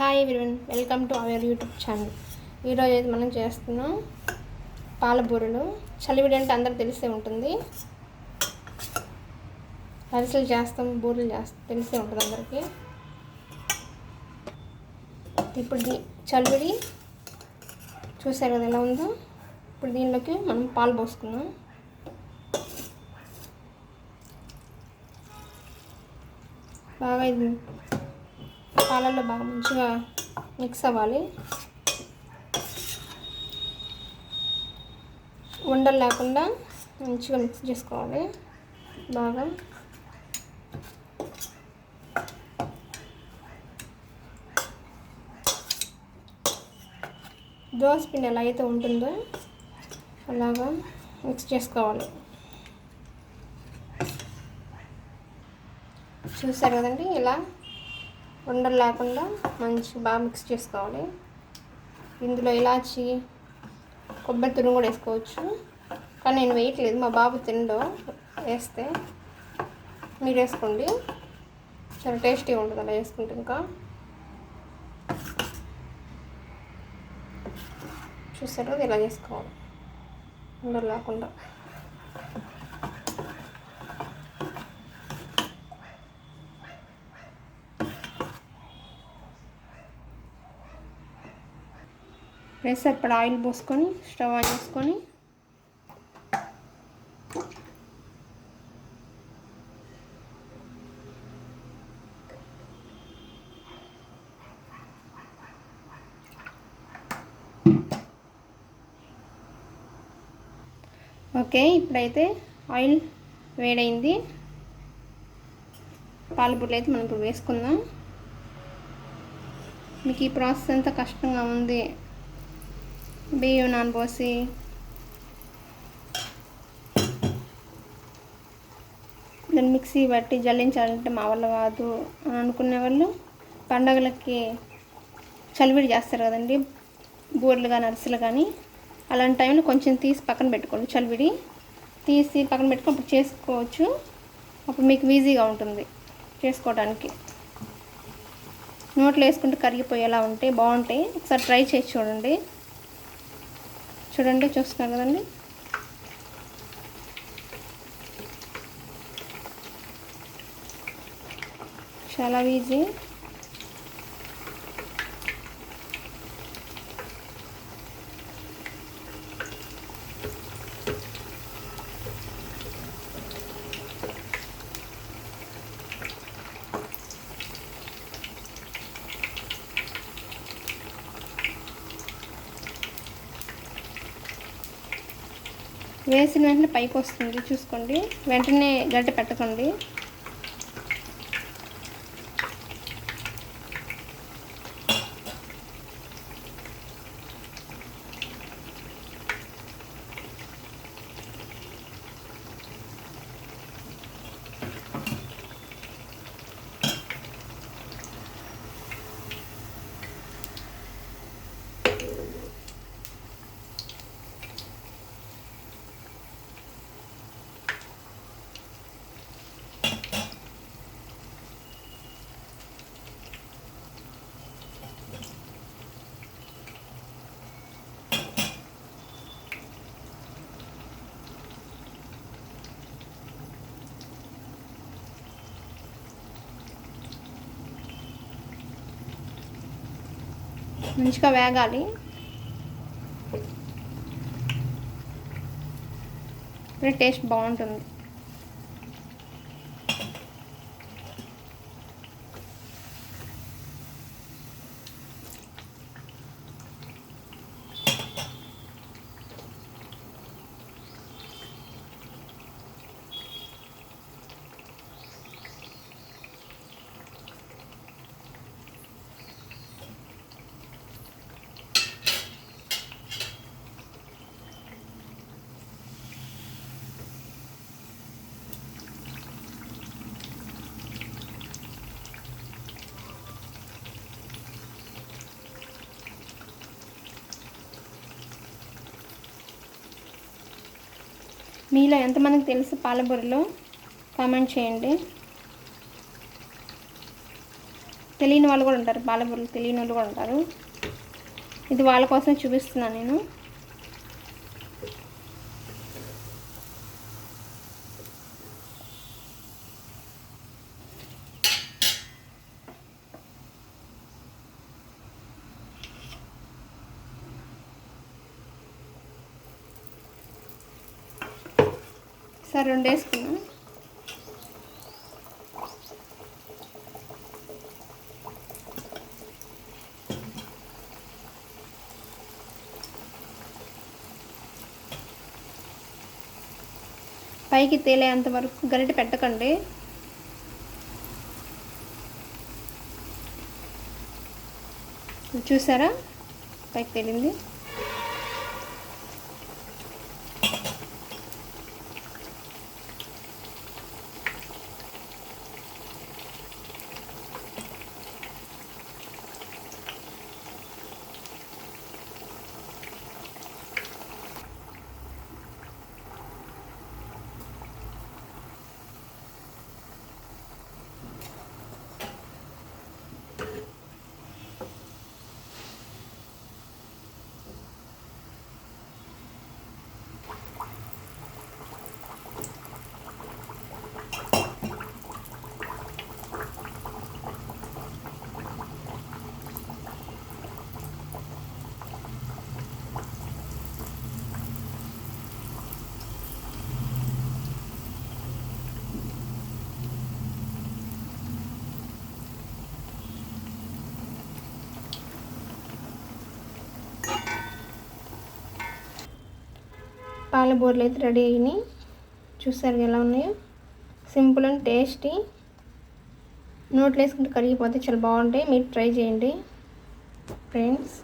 Hi everyone, welcome to our YouTube channel. ఈరోజు అయితే మనం చేస్తున్నాం పాల బూరెలు. చలివిడి అంటే అందరికి తెలిసే ఉంటుంది. అరిసెలు చేస్తాం, బూరెలు చేస్తాం, తెలిసే ఉంటుంది అందరికీ. ఇప్పుడు చలివిడి చూసారు కదా ఎలా ఉందో. ఇప్పుడు దీనిలోకి మనం పాలు పోసుకుందాం. బాగా ఇది పాలల్లో బాగా మంచిగా మిక్స్ అవ్వాలి. ఉండలు లేకుండా మంచిగా మిక్స్ చేసుకోవాలి. బాగా దోస పిండి ఎలా అయితే ఉంటుందో అలాగా మిక్స్ చేసుకోవాలి. చూసారు కదండి, ఇలా ఉండలు లేకుండా మంచిగా బాగా మిక్స్ చేసుకోవాలి. ఇందులో ఇలాచి, కొబ్బరి తురుము కూడా వేసుకోవచ్చు, కానీ నేను వేయట్లేదు, మా బాబు తిండో. వేస్తే మీరు వేసుకోండి, చాలా టేస్టీగా ఉంటుంది అలా వేసుకుంటే. ఇంకా చూసారు ఇలా చేసుకోవాలి ఉండలు లేకుండా. ప్లస్ అప్పుడు ఆయిల్ పోసుకొని స్టవ్ ఆన్ చేసుకొని ఓకే, ఇప్పుడైతే ఆయిల్ వేడైంది. పాల బూరెలు అయితే మనం ఇప్పుడు వేసుకుందాం. మీకు ఈ ప్రాసెస్ అంతా కష్టంగా ఉంది, బియ్యం నానబోసి దాన్ని మిక్సీ బట్టి జల్లించాలంటే మా వల్ల కాదు అని అనుకునే వాళ్ళు పండగలకి చలివిడి చేస్తారు కదండి, బూరెలు కానీ అరిసెలు కానీ. అలాంటి టైంలో కొంచెం తీసి పక్కన పెట్టుకోండి. చలివిడి తీసి పక్కన పెట్టుకొని అప్పుడు చేసుకోవచ్చు. అప్పుడు మీకు ఈజీగా ఉంటుంది చేసుకోవడానికి. నోట్లో వేసుకుంటే కరిగిపోయేలా ఉంటాయి, బాగుంటాయి. ఒకసారి ట్రై చేసి చూడండి. చూస్తున్నారు కదండి. చాలా ఈజీ. వేసిన వెంటనే పైకి వస్తుంది, చూసుకోండి. వెంటనే గట్టి పెట్టకండి. మంచిగా వేగాలి. ఇప్పుడు టేస్ట్ బాగుంటుంది. మీలో ఎంతమందికి తెలుసు పాల బూరెలు కామెంట్ చేయండి. తెలియని వాళ్ళు కూడా ఉంటారు, పాలబూరలు తెలియని వాళ్ళు కూడా ఉంటారు. ఇది వాళ్ళ కోసం చూపిస్తున్నాను నేను. సరే 2 వేసుకున్నాను. పైకి తేలేంత వరకు గరిటె పెట్టకండి. చూసారా పైకి తేలింది. పాలబూరలు అయితే రెడీ అయినాయి. చూసారు ఎలా ఉన్నాయో, సింపుల్ అండ్ టేస్టీ. నోట్లో వేసుకుంటే కరిగిపోతే చాలా బాగుంటాయి. మీరు ట్రై చేయండి ఫ్రెండ్స్.